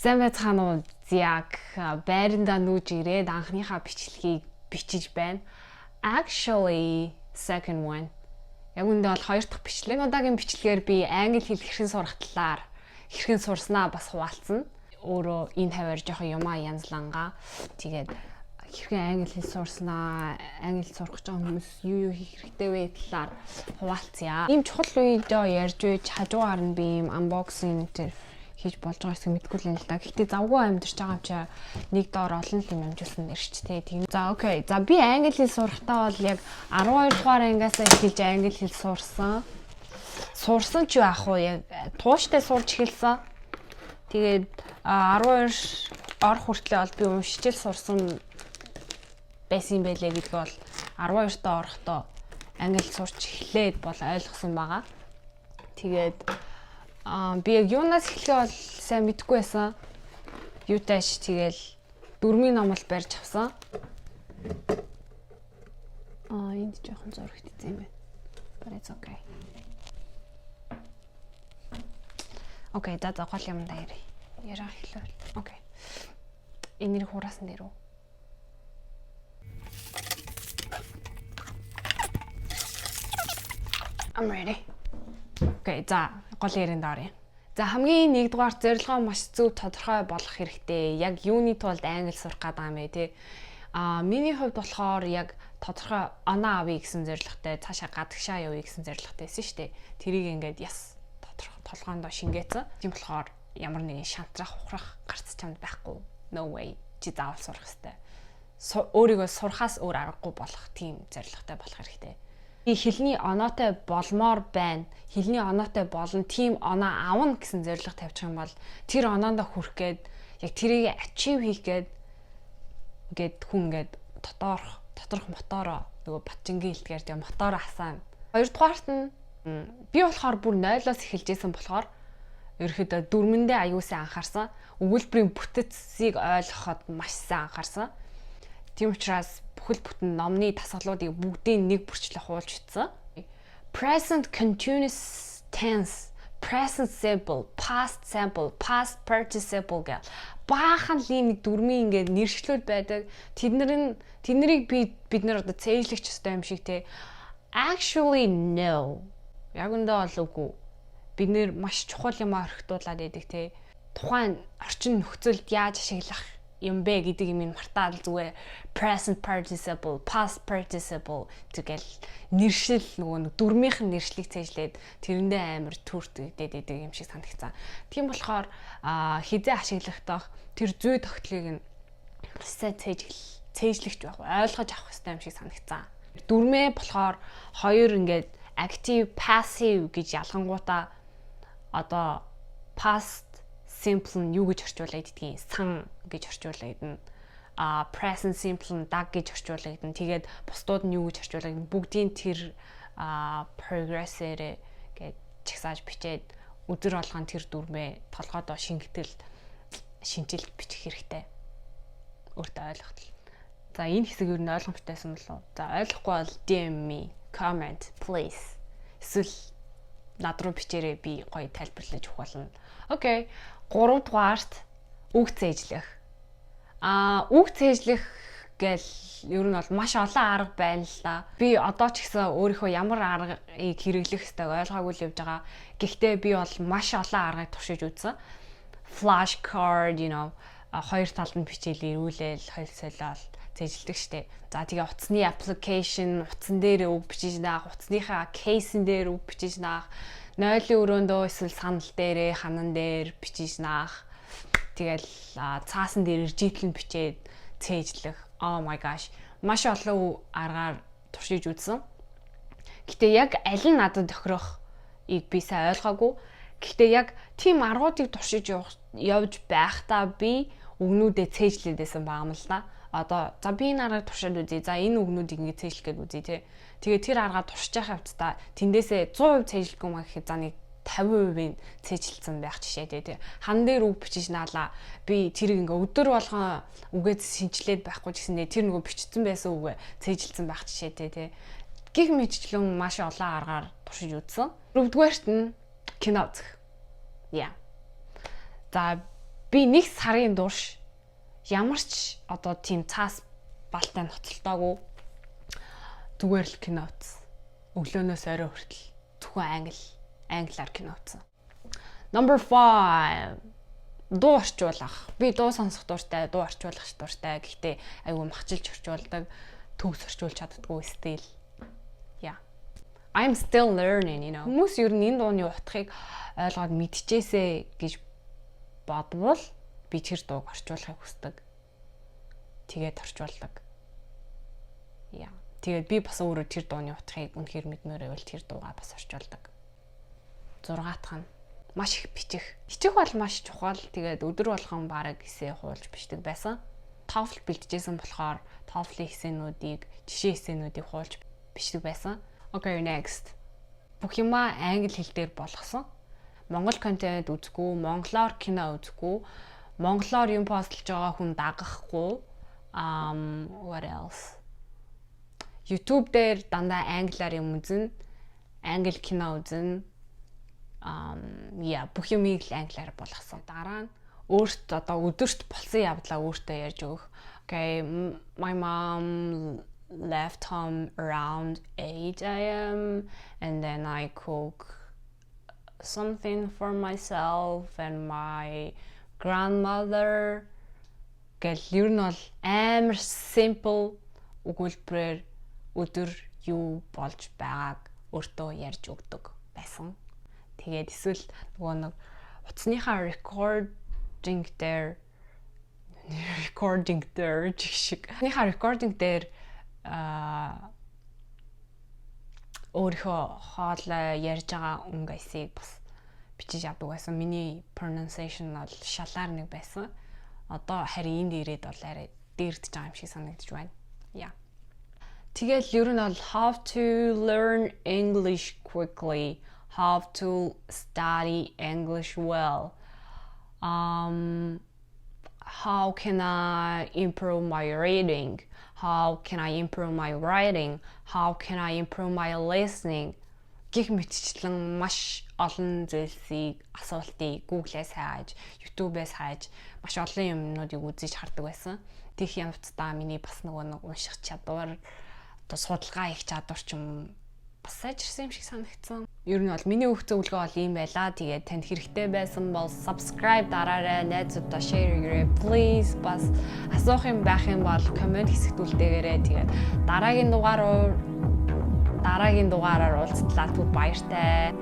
Сайн байцгаана уу? Яг байранда нүүж ирээд анхныхаа бичлэгийг бичиж байна. Actually, second one. Яг үндэ бол хоёр дахь бичлэг. Удаагийн бичлэгээр би англи хэл хэрхэн сурах талаар хэрхэн сурснаа бас хуваалцсан. Өөрөө энэ хавар жоохон юмаа янзлангаа. Тэгээд хэрхэн англи хэл сурснаа, англи сурах гэж байгаа хүмүүс юу хийх хэрэгтэй вэ талаар хуваалцъя. Ийм чухал видео ярьж үйж хажуугаар нь би ийм unboxing дээр хийж болж байгаа гэсэн мэдгүй л юм л да. Гэхдээ завгүй амьдарч байгаа юм чи нэг доор олон юм амжуулсан нэрчтэй. Тийм. За окей. За би англи хэл сурахтаа бол яг 12 дугаар ангиас эхэлж англи хэл сурсан. Сурсан ч яах вэ? Яг тууштай сурж эхэлсэн. Тэгээд 12 орох хүртлээр бол би уншижэл сурсан байсан байлээ гэдг бол 12 та орохдоо англи сурч эхлээд бол ойлгосон байгаа. Тэгээд би яг юунаас эхлэхээ бол сайн мэдэхгүй байсан. Юутайш тэгэл дөрмийн ном л барьж авсан. Энд жоохон зурагт ийсэн юм байна. But it's okay. Окей, за гол юм да яри. Ярах эхлэв. Окей. Энэрийг хураасан дээр үү? I'm ready. Окей, за гол ярианд оръё. За хамгийн нэгдүгээр зорилгоо маш зөв тодорхой болгох хэрэгтэй. Яг юуны тулд англи сурах гэдэг юм бэ те. Миний хувьд болохоор яг тодорхой оноо авъя гэсэн зорилготой, цаашаа гадагшаа явъя гэсэн зорилготой байсан шүү дээ. Тэрийг ингээд яс тодорхой толгоондоо шингээсэн. Тийм болохоор ямар нэгэн шантрах, ухрах гарц чамд байхгүй. No way. Чи заавал сурах хэрэгтэй. Өөрийгөө сурахаас өөр аргагүй болох тийм зорилготой болох хэрэгтэй. Хэлний оноотой болмоор байна. Хэлний оноотой болно. Тим оноо авна гэсэн зорилго тавьчих юм бол тэр оноондоо хүрэх гээд яг тэрийг achieve хийх гээд хүн ингээд доторх мотороо нөгөө батчингийн хэлтгээр тийм мотороо асаана. Хоёрдугаарт нь би болохоор бүр 0-оос эхэлж исэн болохоор ерөөхдөө дөрмөндөө аюулсан анхаарсан. Өгүүлбэрийн бүтэцийг ойлгоход маш сайн анхаарсан. Тийм учраас бүхэл бүтэн номны дасгалуудыг бүгдийг нэг бүрчлээ хуулж бичсэн. Present continuous tense, present simple, past simple, past participle гэх баахан линий дөрмийн ингээд нэршлүүд байдаг. Тэднийг бид нар одоо цээжлэх ёстой юм шиг те. Actually no. Яг үндэ бол үгүй. Бид нэр маш чухал юм орхитуулаад байдаг те. Тухайн орчин нөхцөлд яаж ашиглах юм бэ гэдэг юм мартаад зүгээр present participle, past participle тэгэл нэршил нөгөө дөрмийнх нь нэршлиг цээжлээд тэрэндээ амар түүртэгдээд идэг юм шиг санагцсан. Тийм болохоор хизээ ашиглахдаа тэр зүй тогтлыг нь сайн цээжлэгч байх, ойлгож авах хэрэгтэй юм шиг санагцсан. Дөрмөө болохоор хоёр ингээд active, passive гэж ялгангуудаа одоо past simple нь юу гэж орчуулаад идэгин сан гэж орчуулаад идэн present simple нь даг гэж орчуулаад идэн тэгээд бусдууд нь юу гэж орчуулаад идэн бүгдийн тэр progress-ээр гэж чагсааж бичээд өдөр болгон тэр дүрмээ толгойдоо шингэтэл шинжилт бичих хэрэгтэй. Өөртөө ойлгохтол. За энэ хэсэг юу н ойлгомжтойсэн болов уу? За ойлгохгүй бол DM me, comment please. Эсвэл над руу бичээрэй, би гоё тайлбарлаж өгөх болно. Окей. 3 дугаарт үг цээжлэх. Үг цээжлэх гэл ер нь бол маш олон арга байна л да. Би одоо ч гэсэн өөрийнхөө ямар аргыг хэрэглэх ёстойг ойлгоогүй л явж байгаа. Гэхдээ би бол маш олон аргыг туршиж үзсэн. Flashcard, хоёр талд нь бичээл ирүүлээл, холсолол цээжилдэг штэ. За тэгээ утасны application, утсан дээр үг бичиж наах, утасныхаа кейсэн дээр үг бичиж наах. Нойлын өрөөндөө эсвэл санал дээрээ ханан дээр бичиж наах. Тэгэл цаасан дээр иржитлэн бичээд цээжлэх. Oh my gosh. Маш олон аргаар туршиж үзсэн. Гэтэ яг аль нь надад тохирохыг би сайн ойлгоогүй. Гэхдээ яг тийм аргуудыг туршиж явж байхдаа би үгнүүдэд цээжлээд байсан байгаа юм л да. Одоо за би энэ аргыг туршаад үзье. За энэ үгнүүдийг ингэ цээжлэх гээд үзье те. Тэгээ тэр аргаа туршиж явах явцдаа тэндээсээ 100% цээжлэхгүй маа гэхэд за нэг 50% цээжилсэн байх жишээ те. Хан дээр үг бичиж наалаа. Би тэрийг ингээ өдөр болгон үгээ шинжилээд байхгүй ч гэсэндээ тэр нөгөө бичсэн байсан үгээ цээжилсэн байх жишээтэй те. Гих мэдчлэн маш олон аргаар туршиж үзсэн. Дөрөвдүгээрт нь кино үзэх. За би нэг сарын турш ямар ч одоо тийм цаас балтай ноцолтоогүй зүгээр л кино үзсэн. Өглөөнөөс орой хүртэл зөвхөн англиар кино үзсэн. Number 5. Дуу орчуулах. Би дуу сонсох дуртай, дуу орчуулах дуртай. Гэхдээ айгүй махчилж орчуулдаг, төгс орчуулж чаддаггүй стил. Yeah. I'm still learning, you know. Хүмүүс ер нь энэ дууны утгыг ойлгоод мэдчихээсэ гэж бодвол би тэр дууг орчуулахыг хүсдэг. Тэгээд орчуулдаг. Yeah. Тэгээд би бас өөрөө тэр дууны утгыг үнэхээр мэдмээр байвал тэр дуугаа бас орчуулдаг. 6 дахь нь маш их бичих. Бичих бол маш чухал. Тэгээд өдөр болгон бараг эсээ хуулж бичдэг байсан. TOEFL бэлтжижсэн болохоор TOEFL-ийн эсээнүүдийг, жишээ эсээнүүдийг хуулж бичдэг байсан. Okay, next. Бүх юмаа англи хэл дээр болгосон. Монгол контент үзэхгүй, монголоор кино үзэхгүй, монголоор юм постлж байгаа хүн дагахгүй. What else? YouTube дээр дандаа англиар юм үзэн, англи кино үзэн. Бүх юмыг л англиар болгосон. Дараа нь өөртөө одоо өдөрт болсон явдлаа өөртөө ярьж өгөх. Okay, my mom left home around 8 a.m. and then I cook something for myself and my grandmother. Гэл ер нь бол амар simple өгүүлбэрээр өдөр юу болж байгааг өөртөө ярьж өгдөг байсан. Тэгээд эсвэл нөгөө нэг утасныхаа recording дээр шиг. Утасныхаа recording дээр өөрийнхөө хоолой ярьж байгаа өнгөсийг бас бичиж авдаг байсан. Миний pronunciation бол шалаар нэг байсан. Одоо харин энд ирээд бол арай дээрдэж байгаа юм шиг санагдаж байна. Yeah. Тэгэл ер нь бол how to learn English quickly, how to study English well. How can I improve my reading? How can I improve my writing? How can I improve my listening? Гэх мэтчлэн маш олон зүйлсийг асуултыг Google-ээс хайж, YouTube-ээс хайж маш олон юмнуудыг үзэж хардаг байсан. Тийх явцдаа миний бас нэг унших чадвар, одоо судалгаа хийх чадвар ч юм бас сайжирсан юм шиг санагдсан. Ер нь бол миний өгөх зөвлөгөө бол ийм байлаа. Тэгээд танд хэрэгтэй байсан бол subscribe дараарай, найзуудаа share хийгээрэй. Please бас асуух юм байх юм бол comment хэсэгт үлдээгээрэй. Тэгээд дараагийн дугаараар уулзтлаа. Баяртай.